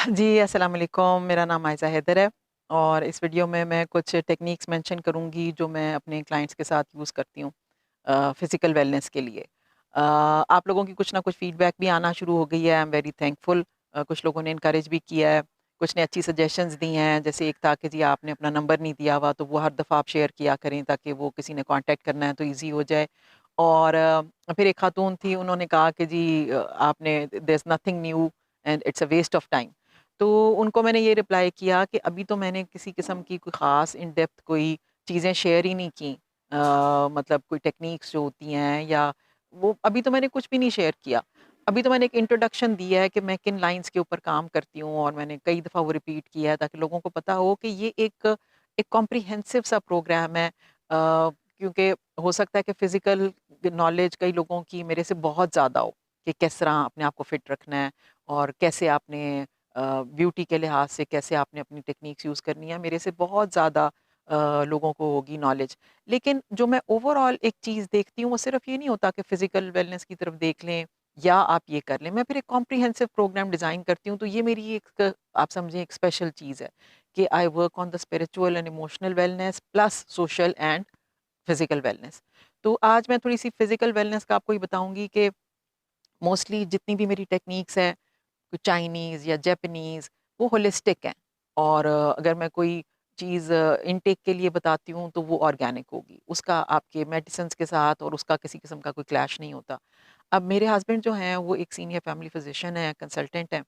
जी, अस्सलाम वालेकुम। मेरा नाम आयज़ा हैदर है और इस वीडियो में मैं कुछ टेक्नीक्स मेंशन करूँगी जो मैं अपने क्लाइंट्स के साथ यूज़ करती हूँ फ़िज़िकल वेलनेस के लिए। आप लोगों की कुछ ना कुछ फ़ीडबैक भी आना शुरू हो गई है, आई एम वेरी थैंकफुल। कुछ लोगों ने एनकरेज भी किया है, कुछ ने अच्छी सजेशंस दी हैं, जैसे एक था कि जी आपने अपना नंबर नहीं दिया हुआ, तो वो हर दफ़ा आप शेयर किया करें ताकि वो किसी ने कॉन्टैक्ट करना है तो ईज़ी हो जाए। और फिर एक खातून थी, उन्होंने कहा कि जी आपने there is nothing new and it's a waste of time. तो उनको मैंने ये रिप्लाई किया कि अभी तो मैंने किसी किस्म की कोई ख़ास इन डेप्थ कोई चीज़ें शेयर ही नहीं की। मतलब कोई टेक्निक्स जो होती हैं या वो अभी तो मैंने कुछ भी नहीं शेयर किया। अभी तो मैंने एक इंट्रोडक्शन दिया है कि मैं किन लाइन्स के ऊपर काम करती हूँ और मैंने कई दफ़ा वो रिपीट किया है ताकि लोगों को पता हो कि ये एक एक कॉम्प्रिहेंसिव सा प्रोग्राम है। क्योंकि हो सकता है कि फ़िज़िकल नॉलेज कई लोगों की मेरे से बहुत ज़्यादा हो कि किस तरह अपने आप को फ़िट रखना है और कैसे आपने ब्यूटी के लिहाज से कैसे आपने अपनी टेक्निक्स यूज़ करनी है, मेरे से बहुत ज़्यादा लोगों को होगी नॉलेज। लेकिन जो मैं ओवरऑल एक चीज़ देखती हूँ, वो सिर्फ़ ये नहीं होता कि फ़िज़िकल वेलनेस की तरफ देख लें या आप ये कर लें। मैं फिर एक कॉम्प्रिहेंसिव प्रोग्राम डिज़ाइन करती हूँ, तो ये मेरी एक आप समझें एक स्पेशल चीज़ है कि I work on the spiritual and emotional wellness plus social and physical wellness. तो आज मैं थोड़ी-सी फ़िज़िकल वेलनेस का आपको ये बताऊँगी कि मोस्टली जितनी भी मेरी टेक्निक्स हैं चाइनीज़ या जापानीज़ वो होलिस्टिक हैं और अगर मैं कोई चीज़ इनटेक के लिए बताती हूँ तो वो ऑर्गेनिक होगी। उसका आपके मेडिसिन्स के साथ और उसका किसी किस्म का कोई क्लैश नहीं होता। अब मेरे हस्बैंड जो हैं वो एक सीनियर फैमिली फिज़िशियन हैं, कंसल्टेंट हैं।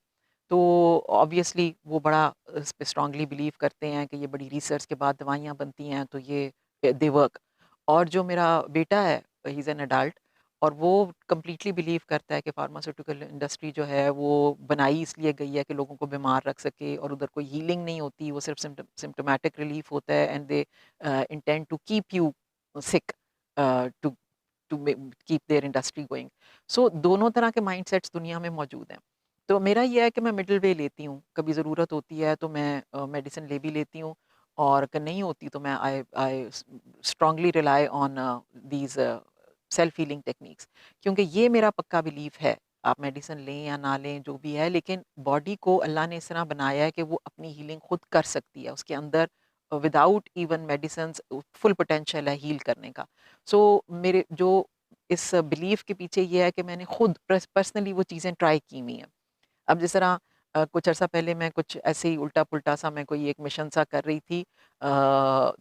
तो ऑब्वियसली वो बड़ा इस पे स्ट्रांगली बिलीव करते हैं कि ये बड़ी रिसर्च के बाद दवाइयाँ बनती हैं तो ये दे वर्क। और जो मेरा बेटा है ही इज़ एन एडल्ट और वो कंप्लीटली बिलीव करता है कि फार्मास्यूटिकल इंडस्ट्री जो है वो बनाई इसलिए गई है कि लोगों को बीमार रख सके और उधर कोई हीलिंग नहीं होती, वो सिर्फ सिम्प्टोमेटिक रिलीफ होता है and they intend to keep you sick to to keep their industry going. So दोनों तरह के माइंडसेट्स दुनिया में मौजूद हैं। तो मेरा ये है कि मैं मिडल वे लेती हूँ, कभी ज़रूरत होती है तो मैं मेडिसिन ले भी लेती हूँ और अगर नहीं होती तो मैं I I strongly rely on these self healing techniques, क्योंकि ये मेरा पक्का बिलीफ है। आप मेडिसिन लें या ना लें जो भी है, लेकिन बॉडी को अल्लाह ने इस तरह बनाया है कि वो अपनी हीलिंग खुद कर सकती है। उसके अंदर without even medicine full potential है हील करने का। सो मेरे जो इस बिलीफ के पीछे ये है कि मैंने खुद पर्सनली वो चीज़ें ट्राई की हुई हैं। अब जिस तरह कुछ अर्सा पहले मैं कुछ ऐसे ही उल्टा-पुल्टा सा मैं कोई एक मिशन सा कर रही थी।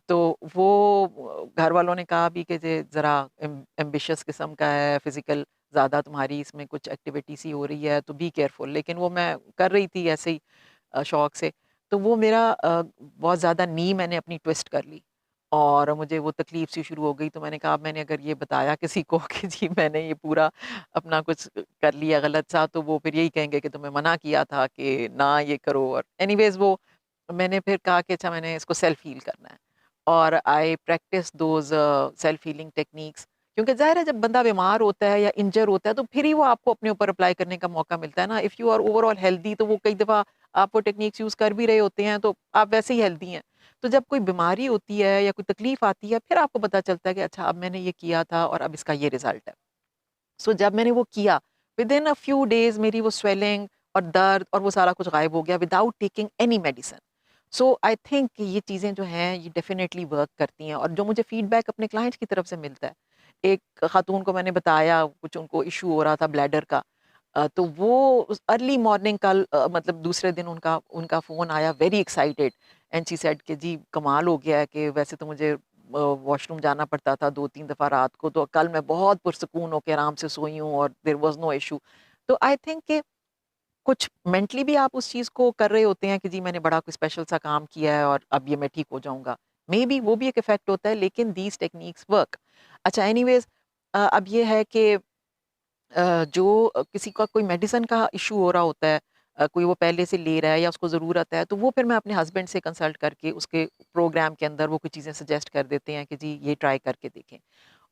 तो वो घर वालों ने कहा भी कि जे ज़रा एम्बिशियस किस्म का है, फिज़िकल ज़्यादा तुम्हारी इसमें कुछ एक्टिविटी सी हो रही है तो बी केयरफुल। लेकिन वो मैं कर रही थी ऐसे ही शौक से। तो वो मेरा बहुत ज़्यादा नी मैंने अपनी ट्विस्ट कर ली और मुझे वो तकलीफ़ सी शुरू हो गई। तो मैंने कहा अब मैंने अगर ये बताया किसी को कि जी मैंने ये पूरा अपना कुछ कर लिया गलत सा, तो वो फिर यही कहेंगे कि तुम्हें मना किया था कि ना ये करो। और एनीवेज़ वो मैंने फिर कहा कि अच्छा मैंने इसको सेल्फ हील करना है और I practice those self healing techniques, क्योंकि ज़ाहिर है जब बंदा बीमार होता है या इंजर होता है तो फिर ही वो आपको अपने ऊपर अप्लाई करने का मौका मिलता है ना। If you are overall healthy तो वो कई दफ़ा आप वो टेक्निक्स यूज़ कर भी रहे होते हैं तो आप वैसे ही हेल्दी हैं। तो जब कोई बीमारी होती है या कोई तकलीफ़ आती है फिर आपको पता चलता है कि अच्छा अब मैंने ये किया था और अब इसका ये रिज़ल्ट है। सो जब मैंने वो किया, विदिन अ फ्यू डेज़ मेरी वो स्वेलिंग और दर्द और वो सारा कुछ गायब हो गया without taking any medicine. So I think ये चीज़ें जो हैं ये डेफ़िनेटली वर्क करती हैं और जो मुझे फीडबैक अपने क्लाइंट्स की तरफ से मिलता है। एक खातून को मैंने बताया कुछ उनको इश्यू हो रहा था ब्लैडर का। तो वो उस अर्ली मॉर्निंग कल मतलब दूसरे दिन उनका उनका फ़ोन आया very excited and she said कि जी कमाल हो गया है कि वैसे तो मुझे वॉशरूम जाना पड़ता था 2-3 दफ़ा रात को, तो कल मैं बहुत पुरसुकून होके आराम से सोई हूँ और देयर वाज़ नो इश्यू। तो आई थिंक कि कुछ मेंटली भी आप उस चीज़ को कर रहे होते हैं कि जी मैंने बड़ा कोई स्पेशल सा काम किया है और अब ये मैं ठीक हो जाऊँगा। मेबी वो भी एक इफ़ेक्ट होता है, लेकिन दीज़ टेक्निक्स वर्क। अच्छा एनीवेज़ अब ये है कि जो किसी का कोई मेडिसिन का इश्यू हो रहा होता है, कोई वो पहले से ले रहा है या उसको ज़रूरत है, तो वो फिर मैं अपने हस्बैंड से कंसल्ट करके उसके प्रोग्राम के अंदर वो कुछ चीज़ें सजेस्ट कर देते हैं कि जी ये ट्राई करके देखें।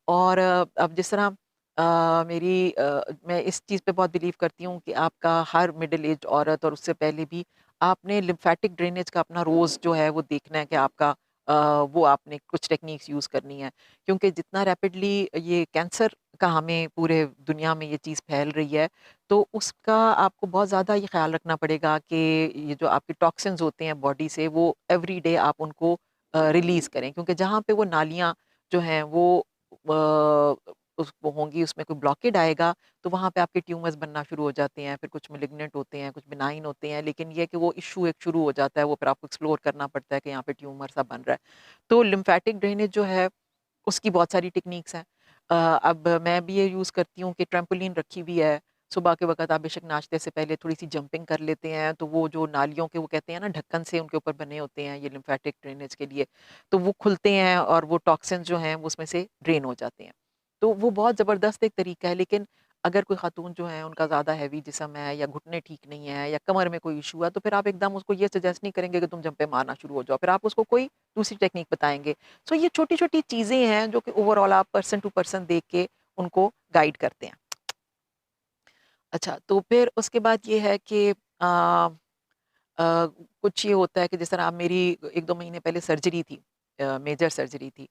और अब जिस तरह मैं इस चीज़ पे बहुत बिलीव करती हूँ कि आपका हर मिडल एज औरत और उससे पहले भी आपने लिम्फेटिक ड्रेनेज का अपना रोज़ जो है वो देखना है कि आपका वो आपने कुछ टेक्निक्स यूज़ करनी है। क्योंकि जितना रैपिडली ये कैंसर का हमें पूरे दुनिया में ये चीज़ फैल रही है, तो उसका आपको बहुत ज़्यादा ये ख़्याल रखना पड़ेगा कि ये जो आपके टॉक्सिन्स होते हैं बॉडी से, वो एवरी डे आप उनको रिलीज़ करें। क्योंकि जहाँ पे वो नालियाँ जो हैं वो उस वो होंगी, उसमें कोई ब्लॉकेड आएगा, तो वहाँ पे आपके ट्यूमर्स बनना शुरू हो जाते हैं, फिर कुछ मैलिग्नेंट होते हैं, कुछ बिनाइन होते हैं, लेकिन ये है कि वो इश्यू एक शुरू हो जाता है, वो फिर आपको एक्सप्लोर करना पड़ता है कि यहाँ पे ट्यूमर सा बन रहा है। तो लिम्फेटिक ड्रेनेज जो है, उसकी बहुत सारी टेक्निक्स हैं। अब मैं भी ये यूज़ करती हूँ कि ट्रैम्पोलिन रखी हुई है, सुबह के वक़्त आप बेशक नाश्ते से पहले थोड़ी-सी जंपिंग कर लेते हैं, तो वो जो नालियों के वो कहते हैं ना ढक्कन से उनके ऊपर बने होते हैं ये लिम्फेटिक ड्रेनेज के लिए, तो वो खुलते हैं और वो टॉक्सिन्स जो हैं, वो उसमें से ड्रेन हो जाते हैं। तो वो बहुत ज़बरदस्त एक तरीका है, लेकिन अगर कोई खातून जो है उनका ज़्यादा हैवी जिस्म है या घुटने ठीक नहीं है या कमर में कोई इश्यू है, तो फिर आप एकदम उसको ये सजेस्ट नहीं करेंगे कि तुम जंपे मारना शुरू हो जाओ, फिर आप उसको कोई दूसरी टेक्निक बताएँगे। सो ये छोटी-छोटी चीज़ें हैं जो कि ओवरऑल आप पर्सन टू पर्सन देख के उनको गाइड करते हैं। अच्छा, तो फिर उसके बाद ये है कि कुछ ये होता है कि जिस तरह अब मेरी 1-2 महीने पहले सर्जरी थी, मेजर सर्जरी थी।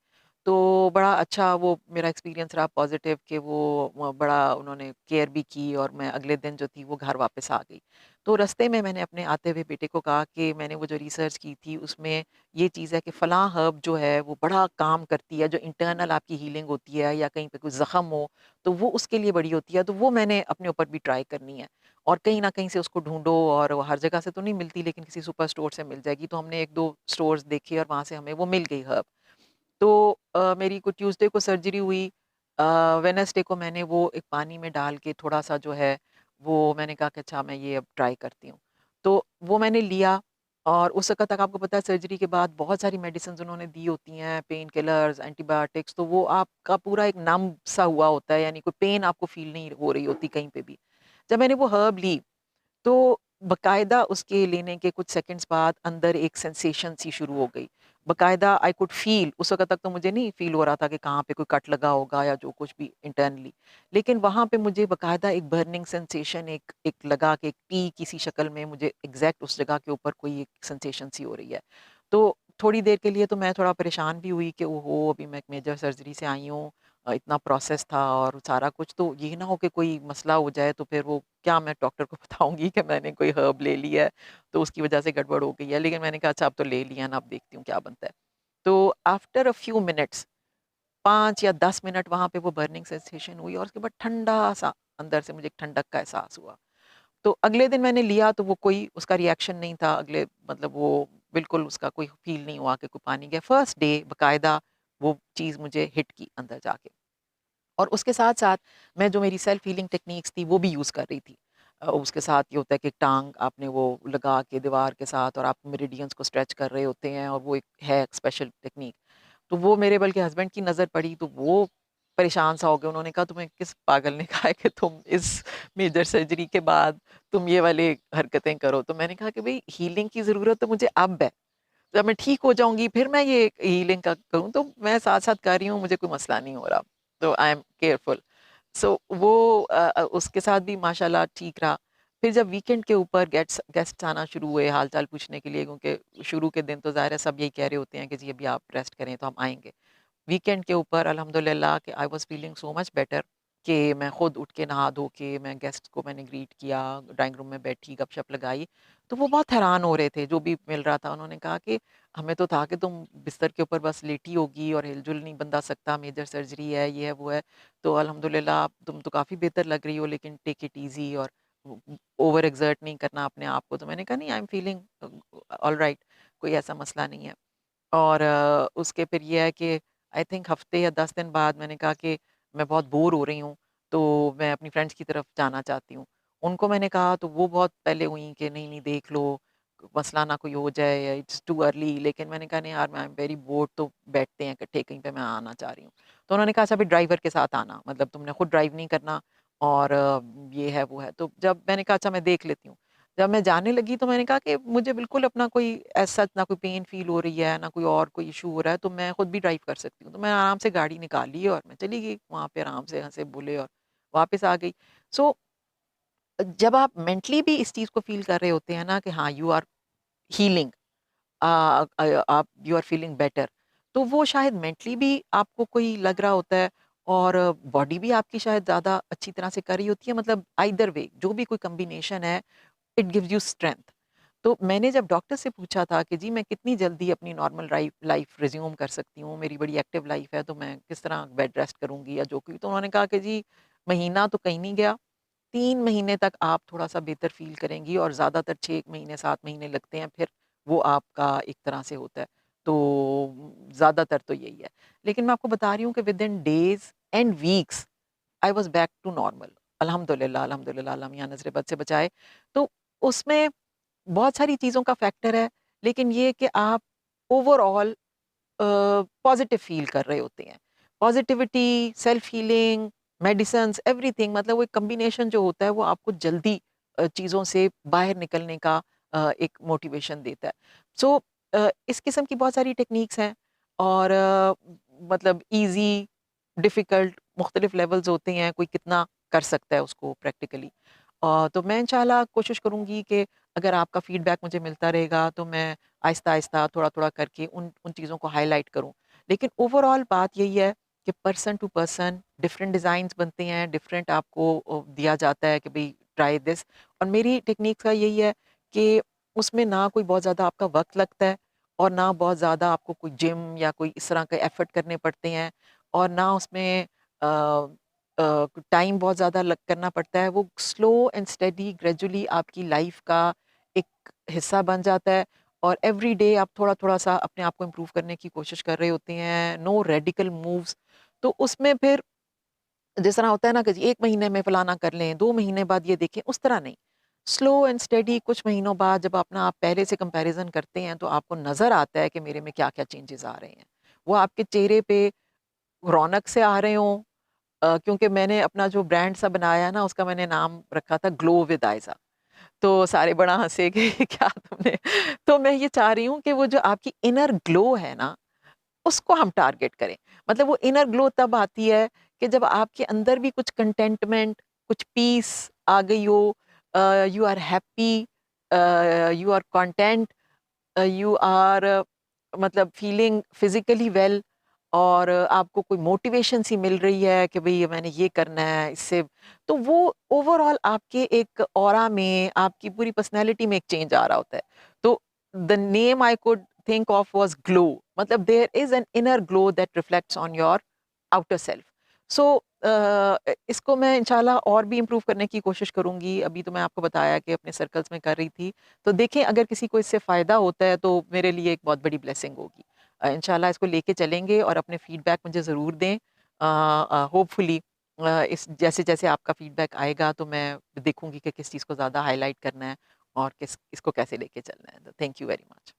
तो बड़ा अच्छा वो मेरा एक्सपीरियंस रहा पॉज़िटिव कि वो बड़ा उन्होंने केयर भी की और मैं अगले दिन जो थी वो घर वापस आ गई। तो रास्ते में मैंने अपने आते हुए बेटे को कहा कि मैंने वो जो रिसर्च की थी उसमें ये चीज़ है कि फलाँ हर्ब जो है वो बड़ा काम करती है, जो इंटरनल आपकी हीलिंग होती है या कहीं पे कोई ज़ख्म हो, तो वो उसके लिए बड़ी होती है, तो वो मैंने अपने ऊपर भी ट्राई करनी है। और कहीं न कहीं से उसको ढूँढो और वो हर जगह से तो नहीं मिलती लेकिन किसी सुपर स्टोर से मिल जाएगी। तो हमने 1-2 स्टोर्स देखे और वहाँ से हमें वो मिल गई हर्ब। तो मेरी को ट्यूसडे को सर्जरी हुई, अ, वेडनेसडे को मैंने वो एक पानी में डाल के थोड़ा-सा जो है वो मैंने कहा कि अच्छा मैं ये अब ट्राई करती हूँ। तो वो मैंने लिया और उस वक़्त तक आपको पता है सर्जरी के बाद बहुत सारी मेडिसिन्स उन्होंने दी होती हैं, पेन किलर्स, एंटीबायोटिक्स, तो वो आपका पूरा एक नम सा हुआ होता है, यानी कोई पेन आपको फ़ील नहीं हो रही होती कहीं पे भी। जब मैंने वो हर्ब ली, तो बाकायदा उसके लेने के कुछ सेकंड्स बाद अंदर एक सेंसेशन सी शुरू हो गई। बाकायदा आई कुड फ़ील, उस वक़्त तक तो मुझे नहीं फ़ील हो रहा था कि कहाँ पे कोई कट लगा होगा या जो कुछ भी इंटरनली। लेकिन वहाँ पे मुझे बाकायदा एक बर्निंग सेंसेशन एक एक लगा कि एक टी की सी शक्ल में मुझे एग्ज़ैक्ट उस जगह के ऊपर कोई एक सेंसेशन सी हो रही है। तो थोड़ी देर के लिए तो मैं थोड़ा परेशान भी हुई कि ओहो! अभी मैं एक मेजर सर्जरी से आई हूँ, इतना प्रोसेस था और सारा कुछ, तो ये ना हो कि कोई मसला हो जाए तो फिर वो क्या मैं डॉक्टर को बताऊँगी कि मैंने कोई हर्ब ले ली है, तो उसकी वजह से गड़बड़ हो गई है। लेकिन मैंने कहा अच्छा अब तो ले लिया ना, अब देखती हूँ क्या बनता है। तो आफ्टर अ फ्यू मिनट्स, 5 या 10 मिनट वहाँ पे वो बर्निंग सेंसेशन हुई और उसके बाद ठंडा-सा अंदर से मुझे एक ठंडक का एहसास हुआ। तो अगले दिन मैंने लिया तो वो कोई उसका रिएक्शन नहीं था, अगले मतलब वो बिल्कुल उसका कोई फ़ील नहीं हुआ कि कोई पानी गया। फर्स्ट डे बाकायदा वो चीज़ मुझे हिट की अंदर जाके। और उसके साथ-साथ मैं जो मेरी सेल्फ हीलिंग टेक्निक्स थी वो भी यूज़ कर रही थी। उसके साथ ये होता है कि टाँग आपने वो लगा के दीवार के साथ और आप मेरिडियंस को स्ट्रेच कर रहे होते हैं और वो एक है एक स्पेशल टेक्निक। तो वो मेरे बल्कि हस्बैंड की नज़र पड़ी तो वो परेशान सा हो गए। उन्होंने कहा तुम्हें किस पागल ने कहा है कि तुम इस मेजर सर्जरी के बाद तुम ये वाली हरकतें करो। तो मैंने कहा कि भई हीलिंग की ज़रूरत तो मुझे अब है। जब मैं ठीक हो जाऊँगी फिर मैं ये हीलिंग का करूँ, तो मैं साथ-साथ कर रही हूँ, मुझे कोई मसला नहीं हो रहा। तो आई एम केयरफुल। सो वो उसके साथ भी माशाल्लाह ठीक रहा। फिर जब वीकेंड के ऊपर गेस्ट्स आना शुरू हुए हाल-चाल पूछने के लिए, क्योंकि शुरू के दिन तो ज़ाहिर है सब यही कह रहे होते हैं कि जी अभी आप रेस्ट करें तो हम आएँगे। वीकेंड के ऊपर अल्हम्दुलिल्लाह कि I was feeling so much better कि मैं खुद उठ के नहा धो के मैं गेस्ट को मैंने ग्रीट किया, ड्राइंग रूम में बैठी, गपशप लगाई। तो वो बहुत हैरान हो रहे थे, जो भी मिल रहा था। उन्होंने कहा कि हमें तो था कि तुम बिस्तर के ऊपर बस लेटी होगी और हिल-जुल नहीं बंदा सकता, मेजर सर्जरी है, ये है, वो है। तो अल्हम्दुलिल्लाह तुम तो काफ़ी बेहतर लग रही हो, लेकिन टेक इट ईज़ी और ओवर एक्सर्ट नहीं करना अपने आप को। तो मैंने कहा नहीं, आई एम फीलिंग ऑलराइट, कोई ऐसा मसला नहीं है। और उसके फिर ये है कि आई थिंक हफ्ते या 10 दिन बाद मैंने कहा कि मैं बहुत बोर हो रही हूँ, तो मैं अपनी फ्रेंड्स की तरफ जाना चाहती हूँ। उनको मैंने कहा तो वो बहुत पहले हुई कि नहीं, नहीं देख लो, मसला ना कोई हो जाए या इट्स टू अर्ली। लेकिन मैंने कहा नहीं यार, मैं आई एम वेरी बोर्ड, तो बैठते हैं इकट्ठे कहीं पे, मैं आना चाह रही हूँ। तो उन्होंने कहा अच्छा फिर ड्राइवर के साथ आना, मतलब तुमने खुद ड्राइव नहीं करना और ये है, वो है। तो जब मैंने कहा अच्छा मैं देख लेती हूँ। जब मैं जाने लगी तो मैंने कहा कि मुझे बिल्कुल अपना कोई ऐसा ना कोई पेन फ़ील हो रही है, ना कोई और कोई इश्यू हो रहा है, तो मैं खुद भी ड्राइव कर सकती हूँ। तो मैं आराम से गाड़ी निकाली और मैं चली गई वहाँ पे, आराम से हँसे-बोले और वापस आ गई। सो जब आप मेंटली भी इस चीज़ को फ़ील कर रहे होते हैं ना कि हाँ, यू आर हीलिंग, आप यू आर फीलिंग बेटर, तो वो शायद मेंटली भी आपको कोई लग रहा होता है और बॉडी भी आपकी शायद ज़्यादा अच्छी तरह से कर रही होती है। मतलब आइदर वे जो भी कोई कॉम्बिनेशन है, इट गिव्स यू स्ट्रेंथ। तो मैंने जब डॉक्टर से पूछा था कि जी मैं कितनी जल्दी अपनी नॉर्मल लाइफ रिज्यूम कर सकती हूँ, मेरी बड़ी एक्टिव लाइफ है, तो मैं किस तरह बेड रेस्ट करूँगी या जो कोई, तो उन्होंने कहा कि जी महीना तो कहीं नहीं गया, 3 महीने तक आप थोड़ा सा बेहतर फील करेंगी और ज़्यादातर 6 महीने 7 महीने लगते हैं, फिर वो आपका एक तरह से होता है। तो ज़्यादातर तो यही है, लेकिन मैं आपको बता रही हूँ कि within days and weeks I was back to normal. अल्हम्दुलिल्लाह, अल्हम्दुलिल्लाह, अल्लाह मियाँ नज़र बद से बचाए। तो उसमें बहुत सारी चीज़ों का फैक्टर है, लेकिन ये कि आप ओवरऑल पॉज़िटिव फ़ील कर रहे होते हैं। Positivity, self healing, medicines, everything, मतलब वो एक कॉम्बिनेशन जो होता है वो आपको जल्दी चीज़ों से बाहर निकलने का एक मोटिवेशन देता है। सो इस किस्म की बहुत सारी टेक्नीक्स हैं और मतलब ईज़ी, डिफ़िकल्ट, मुख्तलिफ़ लेवल्स होते हैं, कोई कितना कर सकता है उसको प्रैक्टिकली। तो मैं इंशाल्लाह कोशिश करूँगी कि अगर आपका फ़ीडबैक मुझे मिलता रहेगा, तो मैं आहिस्ता-आहिस्ता, थोड़ा-थोड़ा करके उन उन चीज़ों को हाइलाइट करूँ। लेकिन ओवरऑल बात यही है कि person to person different designs बनते हैं, डिफरेंट आपको दिया जाता है कि भई ट्राई दिस, और मेरी टेक्निक का यही है कि उसमें ना कोई बहुत ज़्यादा आपका वक़्त लगता है और ना बहुत ज़्यादा आपको कोई जिम या कोई इस तरह के एफ़र्ट करने पड़ते हैं और ना उसमें टाइम बहुत ज़्यादा लग करना पड़ता है। वो स्लो एंड स्टेडी ग्रेजुअली आपकी लाइफ़ का एक हिस्सा बन जाता है और एवरी डे आप थोड़ा-थोड़ा सा अपने आप को इम्प्रूव करने की कोशिश कर रहे होते हैं, नो रेडिकल मूव्स। तो उसमें फिर जिस तरह होता है ना कि जी 1 महीने में फलाना कर लें, 2 महीने बाद ये देखें, उस तरह नहीं। स्लो एंड स्टेडी कुछ महीनों बाद जब अपना आप पहले से कंपैरिज़न करते हैं, तो आपको नज़र आता है कि मेरे में क्या-क्या चेंजेज़ आ रहे हैं। वो आपके चेहरे पे रौनक से आ रहे हों, क्योंकि मैंने अपना जो ब्रांड सा बनाया है ना, उसका मैंने नाम रखा था ग्लो विद आइज़ा। तो सारे बड़ा हँसे कि क्या तुमने, तो मैं ये चाह रही हूँ कि वो जो आपकी इनर ग्लो है ना, उसको हम टारगेट करें। मतलब वो इनर ग्लो तब आती है कि जब आपके अंदर भी कुछ कंटेंटमेंट, कुछ पीस आ गई हो, you are happy, you are content, you are मतलब फीलिंग फिज़िकली वेल, और आपको कोई मोटिवेशन सी मिल रही है कि भई मैंने ये करना है इससे, तो वो ओवरऑल आपके एक ऑरा में, आपकी पूरी पर्सनैलिटी में एक चेंज आ रहा होता है। तो the name I could think of was glow, मतलब there is an inner glow that reflects on your outer self. So इसको मैं इंशाल्लाह और भी इम्प्रूव करने की कोशिश करूंगी। अभी तो मैं आपको बताया कि अपने सर्कल्स में कर रही थी, तो देखें अगर किसी को इससे फ़ायदा होता है तो मेरे लिए एक बहुत बड़ी ब्लेसिंग होगी। इंशाल्लाह इसको लेके चलेंगे और अपने फीडबैक मुझे ज़रूर दें। होपफुली इस जैसे-जैसे आपका फीडबैक आएगा तो मैं देखूंगी कि किस चीज़ को ज़्यादा हाईलाइट करना है और किस इसको कैसे लेके चलना है। तो थैंक यू वेरी मच।